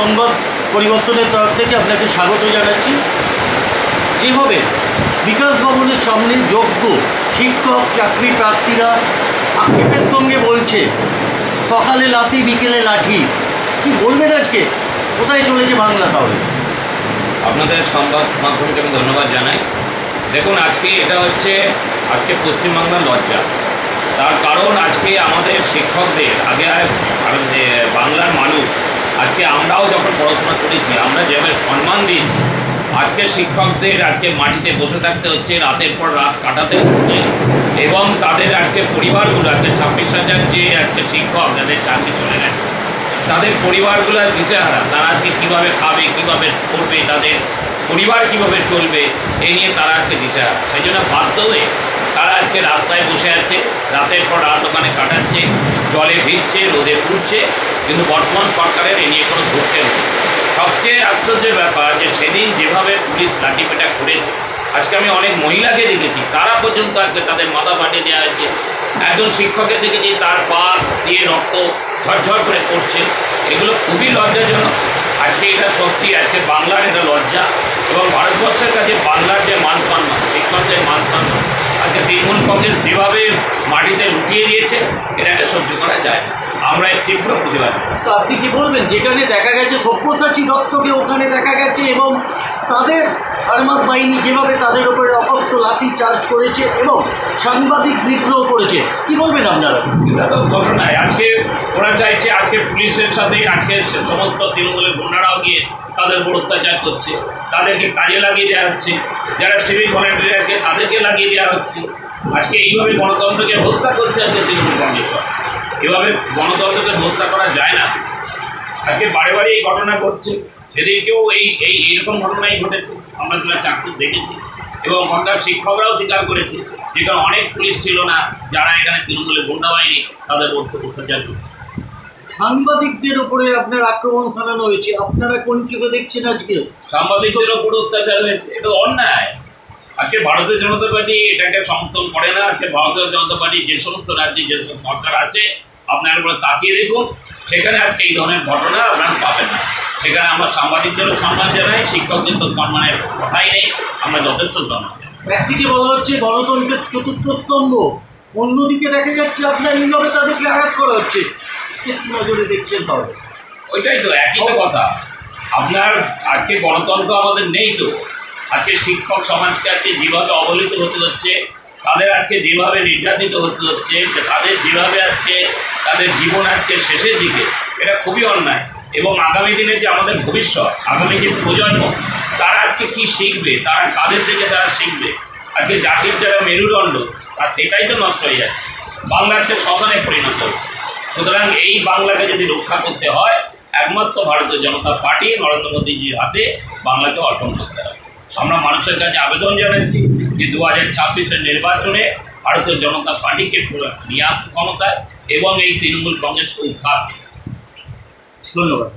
সংবাদ পরিবর্তনের তরফ থেকে আপনাকে স্বাগত জানাচ্ছি। যেভাবে বিকাশ ভবনের সামনে যোগ্য শিক্ষক চাকরি প্রার্থীরা আক্ষেপের সঙ্গে বলছে সকালে লাঠি বিকেলে লাঠি, কি বলবেন আজকে? কোথায় চলেছে বাংলা? তাহলে আপনাদের সংবাদ মাধ্যমকে আমি ধন্যবাদ জানাই। দেখুন, এটা হচ্ছে আজকে পশ্চিমবাংলার লজ্জা। তার কারণ আজকে আমাদের শিক্ষকদের আগে বাংলার মানুষ, আজকে আমরাও যখন পড়াশোনা করেছি আমরা যেভাবে সম্মান দিয়েছি, আজকে শিক্ষকদের আজকে মাটিতে বসে থাকতে হচ্ছে, রাতের পর রাত কাটাতে হচ্ছে, এবং তাদের আজকে পরিবারগুলো আজকে 26,000 যে আজকে শিক্ষক যাদের চাকরি চলে গেছে তাদের পরিবারগুলো দিশেহারা। তারা আজকে কীভাবে খাবে, কীভাবে করবে, তাদের পরিবার কীভাবে চলবে, এই নিয়ে তারা আজকে দিশেহারা। সেই জন্য বাধ্য হয়ে তারা আজকে রাস্তায় বসে আছে, রাতের পর রাত ওখানে কাটাচ্ছে, জলে ভিজছে, রোদে পুড়ছে, কিন্তু বর্তমান সরকারের এ নিয়ে কোনো ধরতে নেই। সবচেয়ে আশ্চর্যের ব্যাপার যে সেদিন যেভাবে পুলিশ লাঠিপেটা করেছে, আজকে আমি অনেক মহিলাকে দেখেছি তারা পর্যন্ত আজকে তাদের মাথা ফাটিয়ে দেওয়া হয়েছে। একজন শিক্ষকের দেখেছি তার পা দিয়ে রক্ত ঝরঝর করে পড়ছে। এগুলো খুবই লজ্জাজনক। আজকে এটা সত্যি আজকে বাংলার এটা লজ্জা, এবং ভারতবর্ষের কাছে বাংলার যে মান সম্মান, শিক্ষকদের মান সম্মান আজকে তৃণমূল কংগ্রেস যেভাবে মাটিতে লুটিয়ে দিয়েছে, এটাকে সহ্য করা যায়। আমরা এর তীব্র প্রতিবাদ। তো আপনি কি বলবেন, যেখানে দেখা গেছে সব্যসাচী দত্তকে ওখানে দেখা গেছে এবং তাদের আর্মাদ বাহিনী যেভাবে তাদের উপরে অকথ্য লাঠি চার্জ করেছে এবং সাংবাদিক বিদ্রোহ করেছে, কি বলবেন আপনারা? এটা তো ঘটনায় আজকে ওরা চাইছে আজকে পুলিশের সাথে আজকে সমস্ত তৃণমূলের গুন্ডারাও গিয়ে তাদের উপর অত্যাচার করছে, তাদেরকে কাজে লাগিয়ে দেওয়া হচ্ছে, যারা সিভিক ভলেন্টিয়ার আছে তাদেরকে লাগিয়ে দেওয়া হচ্ছে। আজকে এইভাবে গণতন্ত্রকে হত্যা করছে আজকে তৃণমূল কংগ্রেস। এভাবে গণতন্ত্রকে হত্যা করা যায় না। আজকে বারে বারে এই ঘটনা ঘটছে, সেদিনকেও এইরকম ঘটনাই ঘটেছে। আমরা সেটা চাক্ষুষ দেখেছি, এবং ওখানকার শিক্ষকরাও স্বীকার করেছে যেখানে অনেক পুলিশ ছিল না, যারা এখানে তৃণমূলের গুন্ডা বাহিনী তাদের অত্যাচার করছে। সাংবাদিকদের উপরে আপনার আক্রমণ চালানো হয়েছে, আপনারা কোন চোখে দেখছেন? আজকে সাংবাদিকদের উপরে অত্যাচার হয়েছে, এটা অন্যায়। আজকে ভারতীয় জনতা পার্টি এটাকে সমর্থন করে না। আজকে ভারতীয় জনতা পার্টি যে সমস্ত রাজ্যে যে সমস্ত সরকার আছে আপনার উপরে তাকিয়ে দেখুন, সেখানে আজকে এই ধরনের ঘটনা আপনারা পাবেন না। সেখানে আমরা সাংবাদিকদেরও সম্মান জানাই, শিক্ষকদের তো সম্মানের কথাই নেই, আমরা যথেষ্ট সম্মান জানাই। একদিকে বলা হচ্ছে গণতন্ত্রের চতুর্থ স্তম্ভ, অন্যদিকে দেখা যাচ্ছে আপনার এইভাবে তাদেরকে আঘাত করা হচ্ছে, কি নজরে দেখছেন? তাহলে ওইটাই তো একই তো কথা। আপনার আজকে গণতন্ত্র আমাদের নেই তো। আজকে শিক্ষক সমাজকে আজকে যেভাবে অবহেলিত হতে হচ্ছে, তাদের আজকে যেভাবে নির্যাতিত হতে হচ্ছে, তাদের যেভাবে আজকে তাদের জীবন আজকে শেষের দিকে, এটা খুবই অন্যায়। এবং আগামী দিনে যে আমাদের ভবিষ্যৎ, আগামী যে প্রজন্ম, তারা আজকে কি শিখবে, তারা কাদের থেকে তারা শিখবে? আজকে জাতির যারা মেরুদণ্ড, আর সেটাই তো নষ্ট হয়ে যাচ্ছে। বাংলা আজকে শ্মশানে পরিণত হচ্ছে। সুতরাং এই বাংলাকে যদি রক্ষা করতে হয়, একমাত্র ভারতীয় জনতা পার্টি নরেন্দ্র মোদীজির হাতে বাংলাকে অর্পণ করতে হবে। আমরা মানুষের কাছে আবেদন জানাচ্ছি যে 2026-এর নির্বাচনে ভারতীয় জনতা পার্টিকে নিয়ে আসতে ক্ষমতায়, এবং এই তৃণমূল কংগ্রেসকে উৎখাত। ধন্যবাদ।